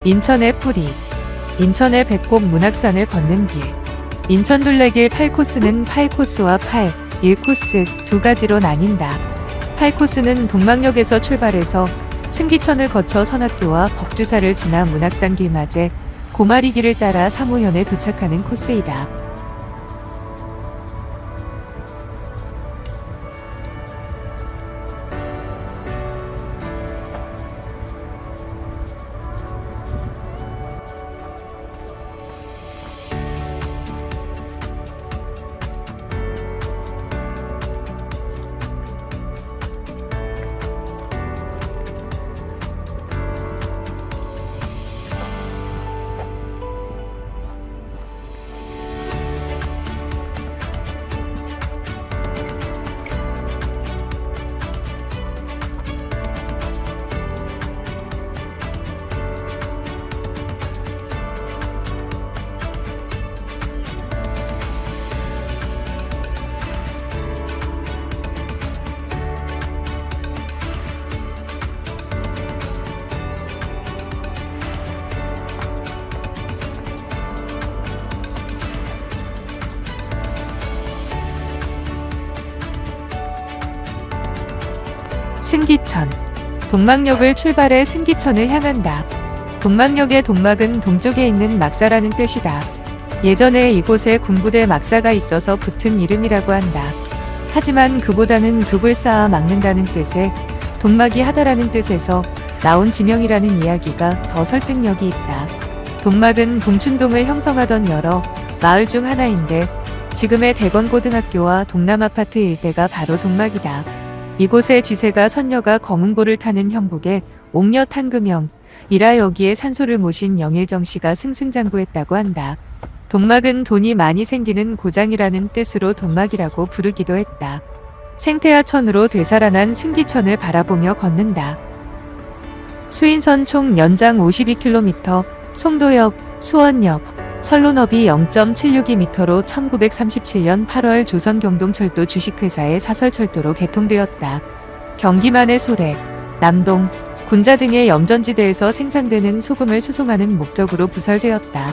인천의 풀이, 인천의 백곡 문학산을 걷는 길. 인천 둘레길 8코스는 8코스와 1코스 두 가지로 나뉜다. 8코스는 동막역에서 출발해서 승기천을 거쳐 선학교와 법주사를 지나 문학산 길맞에 고마리길을 따라 사무현에 도착하는 코스이다. 승기천. 동막역을 출발해 승기천을 향한다. 동막역의 동막은 동쪽에 있는 막사라는 뜻이다. 예전에 이곳에 군부대 막사가 있어서 붙은 이름이라고 한다. 하지만 그보다는 둑을 쌓아 막는다는 뜻에 동막이 하다라는 뜻에서 나온 지명이라는 이야기가 더 설득력이 있다. 동막은 동춘동을 형성하던 여러 마을 중 하나인데 지금의 대건고등학교와 동남아파트 일대가 바로 동막이다. 이곳의 지세가 선녀가 검은고를 타는 형국의 옥녀 탄금형이라 여기에 산소를 모신 영일정 씨가 승승장구했다고 한다. 동막은 돈이 많이 생기는 고장이라는 뜻으로 동막이라고 부르기도 했다. 생태하천으로 되살아난 승기천을 바라보며 걷는다. 수인선 총 연장 52km, 송도역, 수원역, 선로너비 0.762m로 1937년 8월 조선경동철도 주식회사의 사설철도로 개통되었다. 경기만의 소래, 남동, 군자 등의 염전지대에서 생산되는 소금을 수송하는 목적으로 부설되었다.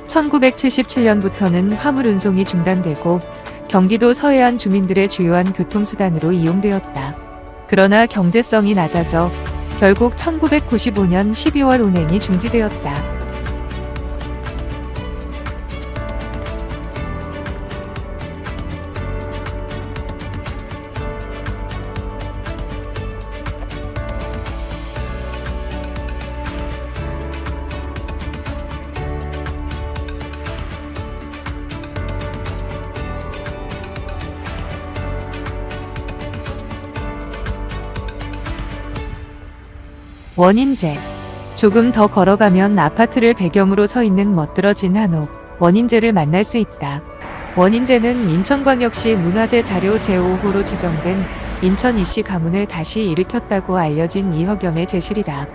1977년부터는 화물 운송이 중단되고 경기도 서해안 주민들의 주요한 교통수단으로 이용되었다. 그러나 경제성이 낮아져 결국 1995년 12월 운행이 중지되었다. 원인제. 조금 더 걸어가면 아파트를 배경으로 서 있는 멋들어진 한옥, 원인제를 만날 수 있다. 원인제는 인천광역시 문화재 자료 제5호로 지정된 인천 이씨 가문을 다시 일으켰다고 알려진 이허겸의 제실이다.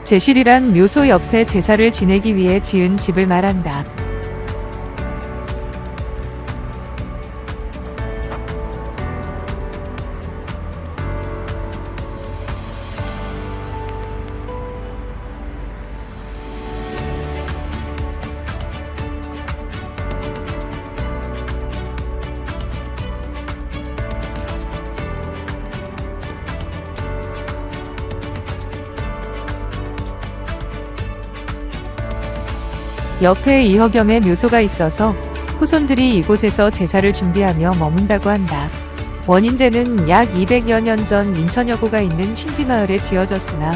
제실이란 묘소 옆에 제사를 지내기 위해 지은 집을 말한다. 옆에 이허겸의 묘소가 있어서 후손들이 이곳에서 제사를 준비하며 머문다고 한다. 원인제는 약 200여 년 전 인천여고가 있는 신지마을에 지어졌으나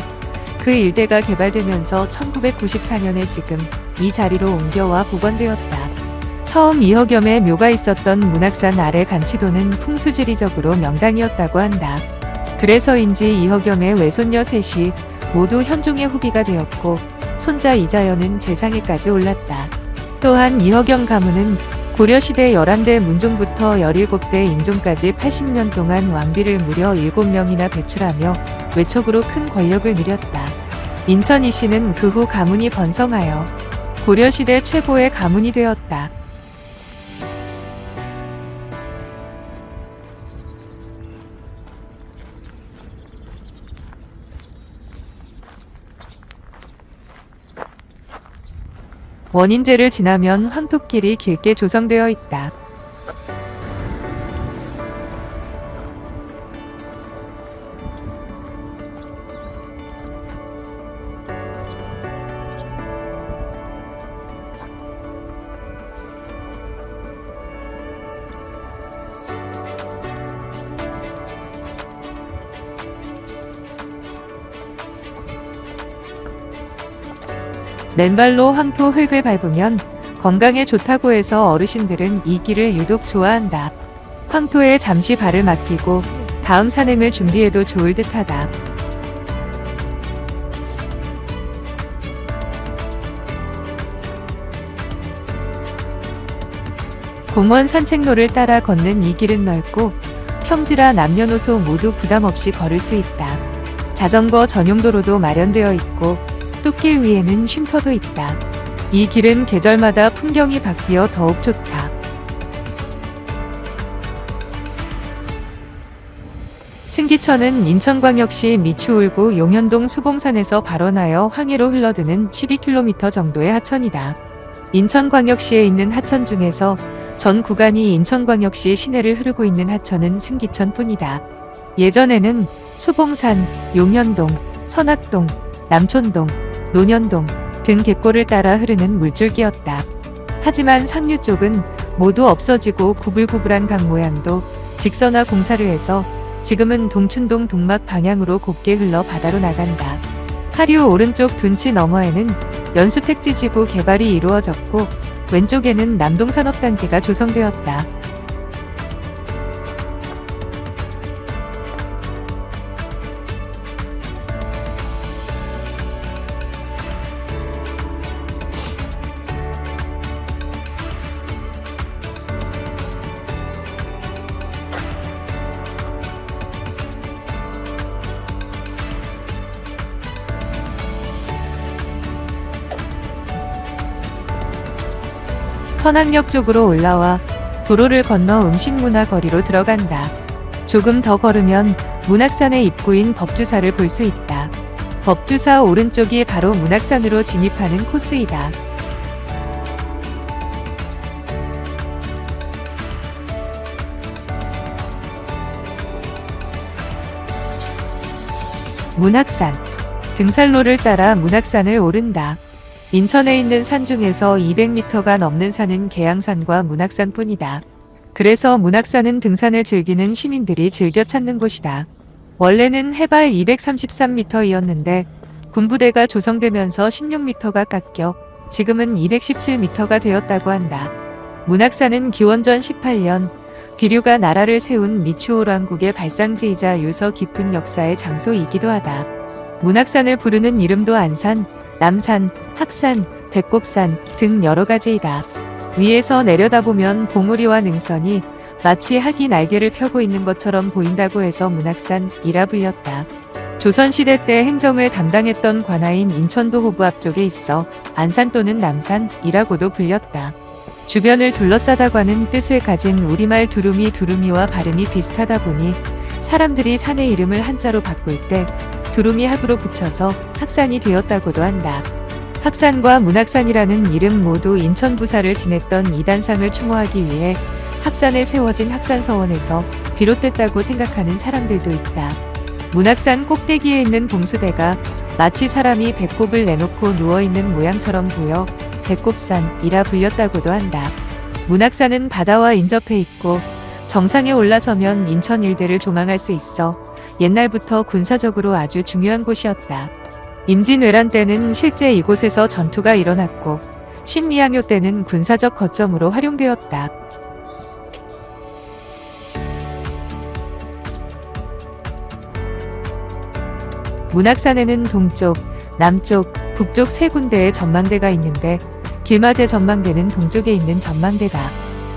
그 일대가 개발되면서 1994년에 지금 이 자리로 옮겨와 복원되었다. 처음 이허겸의 묘가 있었던 문학산 아래 간치도는 풍수지리적으로 명당이었다고 한다. 그래서인지 이허겸의 외손녀 셋이 모두 현종의 후비가 되었고 손자 이자연은 재상에까지 올랐다. 또한 이허겸 가문은 고려시대 11대 문종부터 17대 인종까지 80년 동안 왕비를 무려 7명이나 배출하며 외척으로 큰 권력을 누렸다. 인천 이씨는 그 후 가문이 번성하여 고려시대 최고의 가문이 되었다. 원인제를 지나면 황토길이 길게 조성되어 있다. 맨발로 황토 흙을 밟으면 건강에 좋다고 해서 어르신들은 이 길을 유독 좋아한다. 황토에 잠시 발을 맡기고 다음 산행을 준비해도 좋을 듯하다. 공원 산책로를 따라 걷는 이 길은 넓고 평지라 남녀노소 모두 부담 없이 걸을 수 있다. 자전거 전용도로도 마련되어 있고 뚝길 위에는 쉼터도 있다. 이 길은 계절마다 풍경이 바뀌어 더욱 좋다. 승기천은 인천광역시 미추홀구 용현동 수봉산에서 발원하여 황해로 흘러드는 12km 정도의 하천이다. 인천광역시에 있는 하천 중에서 전 구간이 인천광역시 시내를 흐르고 있는 하천은 승기천뿐이다. 예전에는 수봉산, 용현동, 선악동, 남촌동, 논현동 등 갯골을 따라 흐르는 물줄기였다. 하지만 상류 쪽은 모두 없어지고 구불구불한 강 모양도 직선화 공사를 해서 지금은 동춘동 동막 방향으로 곱게 흘러 바다로 나간다. 하류 오른쪽 둔치 너머에는 연수택지지구 개발이 이루어졌고 왼쪽에는 남동산업단지가 조성되었다. 선악역 쪽으로 올라와 도로를 건너 음식문화 거리로 들어간다. 조금 더 걸으면 문학산의 입구인 법주사를 볼 수 있다. 법주사 오른쪽이 바로 문학산으로 진입하는 코스이다. 문학산. 등산로를 따라 문학산을 오른다. 인천에 있는 산 중에서 200m가 넘는 산은 계양산과 문학산뿐이다. 그래서 문학산은 등산을 즐기는 시민들이 즐겨 찾는 곳이다. 원래는 해발 233m이었는데 군부대가 조성되면서 16m가 깎여 지금은 217m가 되었다고 한다. 문학산은 기원전 18년 비류가 나라를 세운 미추홀 왕국의 발상지이자 유서 깊은 역사의 장소이기도 하다. 문학산을 부르는 이름도 안산, 남산, 학산, 배꼽산 등 여러 가지이다. 위에서 내려다보면 봉우리와 능선이 마치 학이 날개를 펴고 있는 것처럼 보인다고 해서 문학산이라 불렸다. 조선시대 때 행정을 담당했던 관아인 인천도 호부 앞쪽에 있어 안산 또는 남산이라고도 불렸다. 주변을 둘러싸다과는 뜻을 가진 우리말 두루미 두루미와 발음이 비슷하다 보니 사람들이 산의 이름을 한자로 바꿀 때 두루미 학으로 붙여서 학산이 되었다고도 한다. 학산과 문학산이라는 이름 모두 인천 부사를 지냈던 이단상을 추모하기 위해 학산에 세워진 학산서원에서 비롯됐다고 생각하는 사람들도 있다. 문학산 꼭대기에 있는 봉수대가 마치 사람이 배꼽을 내놓고 누워있는 모양처럼 보여 배꼽산이라 불렸다고도 한다. 문학산은 바다와 인접해 있고 정상에 올라서면 인천 일대를 조망할 수 있어 옛날부터 군사적으로 아주 중요한 곳이었다. 임진왜란 때는 실제 이곳에서 전투가 일어났고 신미양요 때는 군사적 거점으로 활용되었다. 문학산에는 동쪽, 남쪽, 북쪽 세 군데의 전망대가 있는데 길마제 전망대는 동쪽에 있는 전망대다.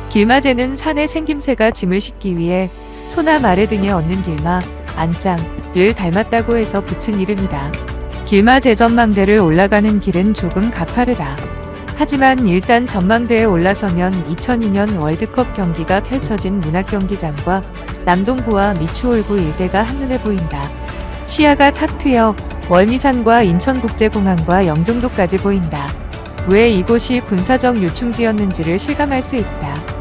길마제는 산의 생김새가 짐을 싣기 위해 소나 말의 등에 얹는 길마, 안장을 닮았다고 해서 붙은 이름이다. 길마제 전망대를 올라가는 길은 조금 가파르다. 하지만 일단 전망대에 올라서면 2002년 월드컵 경기가 펼쳐진 문학경기장과 남동구와 미추홀구 일대가 한눈에 보인다. 시야가 탁 트여 월미산과 인천국제공항과 영종도까지 보인다. 왜 이곳이 군사적 요충지였는지를 실감할 수 있다.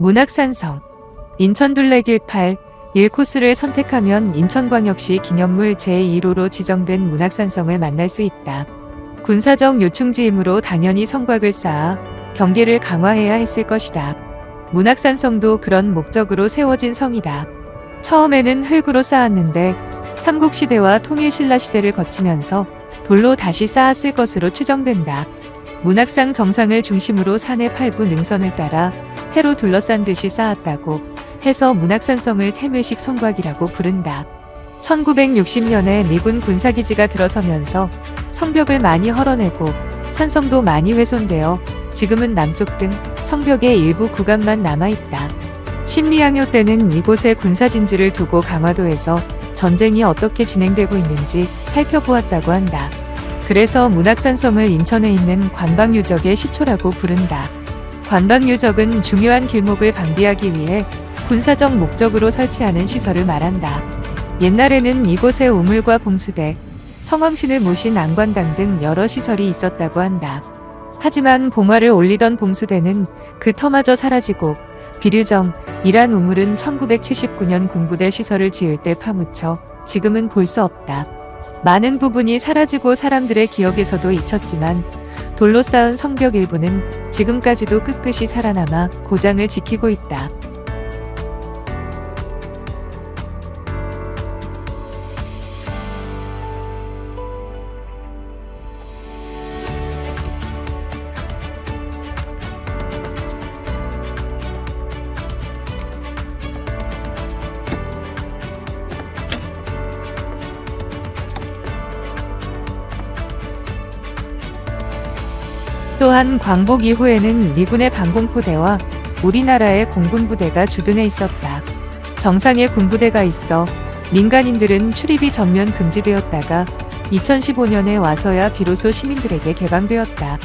문학산성. 인천둘레길 8, 1코스를 선택하면 인천광역시 기념물 제1호로 지정된 문학산성을 만날 수 있다. 군사적 요충지이므로 당연히 성곽을 쌓아 경계를 강화해야 했을 것이다. 문학산성도 그런 목적으로 세워진 성이다. 처음에는 흙으로 쌓았는데 삼국시대와 통일신라시대를 거치면서 돌로 다시 쌓았을 것으로 추정된다. 문학산 정상을 중심으로 산의 8부 능선을 따라 해로 둘러싼 듯이 쌓았다고 해서 문학산성을 태묘식 성곽이라고 부른다. 1960년에 미군 군사기지가 들어서면서 성벽을 많이 헐어내고 산성도 많이 훼손되어 지금은 남쪽 등 성벽의 일부 구간만 남아있다. 신미양요 때는 이곳에 군사진지를 두고 강화도에서 전쟁이 어떻게 진행되고 있는지 살펴보았다고 한다. 그래서 문학산성을 인천에 있는 관박유적의 시초라고 부른다. 관박유적은 중요한 길목을 방비하기 위해 군사적 목적으로 설치하는 시설을 말한다. 옛날에는 이곳에 우물과 봉수대, 성황신을 모신 안관당 등 여러 시설이 있었다고 한다. 하지만 봉화를 올리던 봉수대는 그 터마저 사라지고 비류정이란 우물은 1979년 군부대 시설을 지을 때 파묻혀 지금은 볼 수 없다. 많은 부분이 사라지고 사람들의 기억에서도 잊혔지만 돌로 쌓은 성벽 일부는 지금까지도 꿋꿋이 살아남아 고장을 지키고 있다. 또한 광복 이후에는 미군의 방공포대와 우리나라의 공군부대가 주둔해 있었다. 정상에 군부대가 있어 민간인들은 출입이 전면 금지되었다가 2015년에 와서야 비로소 시민들에게 개방되었다.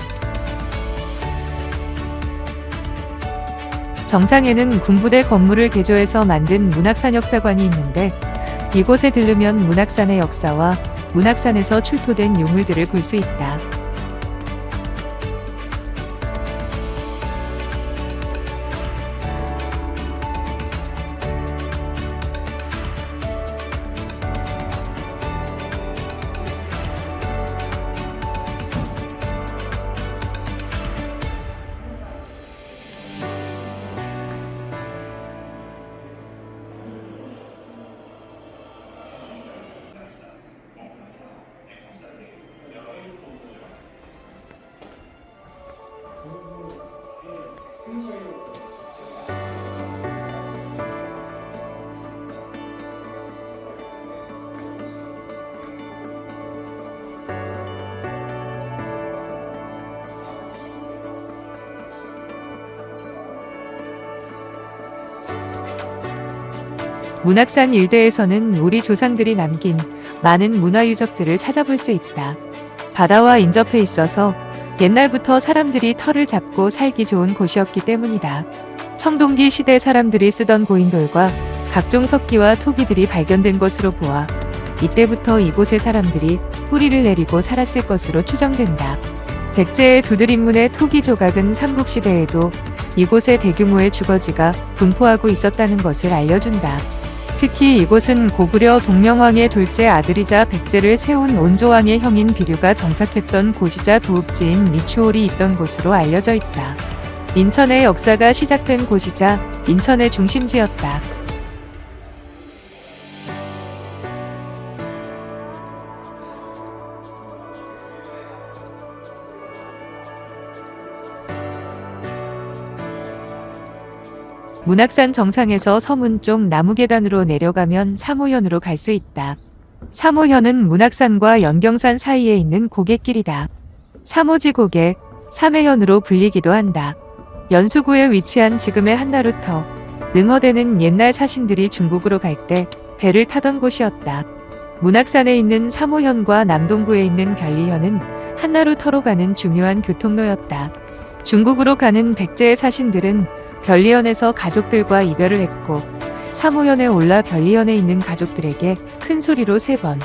정상에는 군부대 건물을 개조해서 만든 문학산역사관이 있는데 이곳에 들르면 문학산의 역사와 문학산에서 출토된 유물들을 볼 수 있다. 문학산 일대에서는 우리 조상들이 남긴 많은 문화유적들을 찾아볼 수 있다. 바다와 인접해 있어서 옛날부터 사람들이 터를 잡고 살기 좋은 곳이었기 때문이다. 청동기 시대 사람들이 쓰던 고인돌과 각종 석기와 토기들이 발견된 것으로 보아 이때부터 이곳의 사람들이 뿌리를 내리고 살았을 것으로 추정된다. 백제의 두드림문의 토기 조각은 삼국시대에도 이곳에 대규모의 주거지가 분포하고 있었다는 것을 알려준다. 특히 이곳은 고구려 동명왕의 둘째 아들이자 백제를 세운 온조왕의 형인 비류가 정착했던 곳이자 도읍지인 미추홀이 있던 곳으로 알려져 있다. 인천의 역사가 시작된 곳이자 인천의 중심지였다. 문학산 정상에서 서문 쪽 나무계단으로 내려가면 사모현으로 갈 수 있다. 사모현은 문학산과 연경산 사이에 있는 고갯길이다. 사모지고개, 삼해현으로 불리기도 한다. 연수구에 위치한 지금의 한나루터, 능허대는 옛날 사신들이 중국으로 갈 때 배를 타던 곳이었다. 문학산에 있는 사모현과 남동구에 있는 별리현은 한나루터로 가는 중요한 교통로였다. 중국으로 가는 백제의 사신들은 별리현에서 가족들과 이별을 했고 사모현에 올라 별리현에 있는 가족들에게 큰 소리로 3번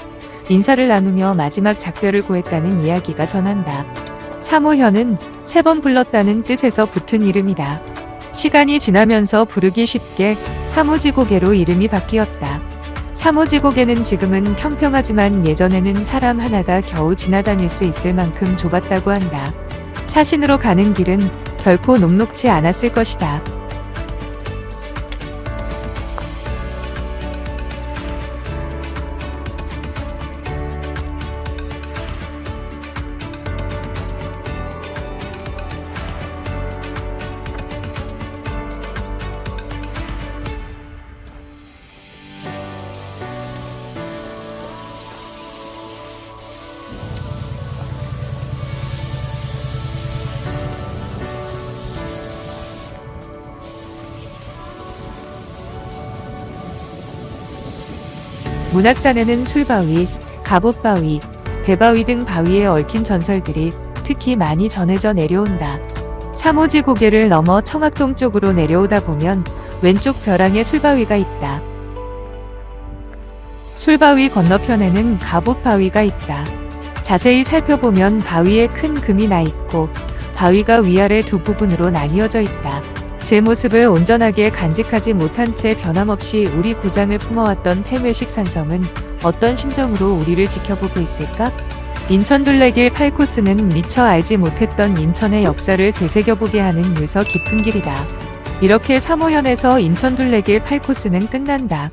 인사를 나누며 마지막 작별을 고했다는 이야기가 전한다. 사모현은 3번 불렀다는 뜻에서 붙은 이름이다. 시간이 지나면서 부르기 쉽게 사모지고개로 이름이 바뀌었다. 사모지고개는 지금은 평평하지만 예전에는 사람 하나가 겨우 지나다닐 수 있을 만큼 좁았다고 한다. 사신으로 가는 길은 결코 녹록지 않았을 것이다. 문학산에는 술바위, 갑옷바위, 배바위 등 바위에 얽힌 전설들이 특히 많이 전해져 내려온다. 사모지 고개를 넘어 청학동 쪽으로 내려오다 보면 왼쪽 벼랑에 술바위가 있다. 술바위 건너편에는 갑옷바위가 있다. 자세히 살펴보면 바위에 큰 금이 나 있고 바위가 위아래 두 부분으로 나뉘어져 있다. 제 모습을 온전하게 간직하지 못한 채 변함없이 우리 고장을 품어왔던 태묘식 산성은 어떤 심정으로 우리를 지켜보고 있을까? 인천둘레길 8코스는 미처 알지 못했던 인천의 역사를 되새겨보게 하는 유서 깊은 길이다. 이렇게 3호현에서 인천둘레길 8코스는 끝난다.